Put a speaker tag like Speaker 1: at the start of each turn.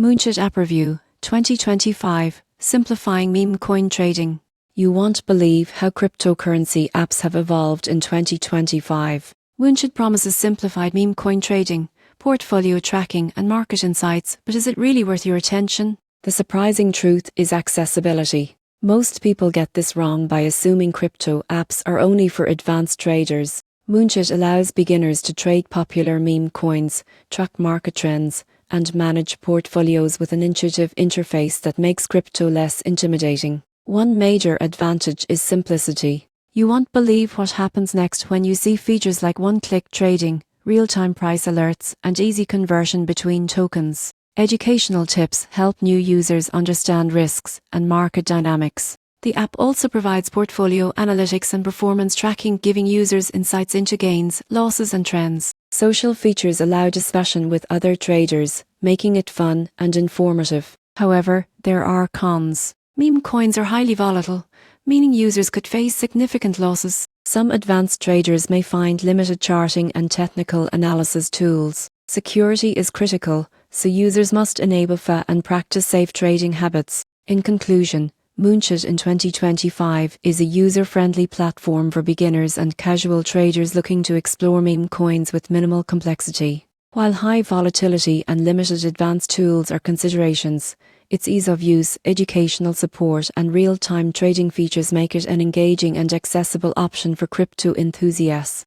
Speaker 1: Moonshot App Review 2025 Simplifying Meme Coin Trading. You won't believe how cryptocurrency apps have evolved in 2025. Moonshot promises simplified meme coin trading, portfolio tracking, and market insights, but is it really worth your attention? The surprising truth is accessibility. Most people get this wrong by assuming crypto apps are only for advanced traders. Moonshot allows beginners to trade popular meme coins, track market trends, and manage portfolios with an intuitive interface that makes crypto less intimidating. One major advantage is simplicity. You won't believe what happens next when you see features like one-click trading, real-time price alerts, and easy conversion between tokens. Educational tips help new users understand risks and market dynamics. The app also provides portfolio analytics and performance tracking, giving users insights into gains, losses, and trends. Social features allow discussion with other traders, making it fun and informative. However, there are cons. Meme coins are highly volatile, meaning users could face significant losses. Some advanced traders may find limited charting and technical analysis tools. Security is critical, so users must enable FA and practice safe trading habits. In conclusion, Moonshot in 2025 is a user-friendly platform for beginners and casual traders looking to explore meme coins with minimal complexity. While high volatility and limited advanced tools are considerations, its ease of use, educational support, and real-time trading features make it an engaging and accessible option for crypto enthusiasts.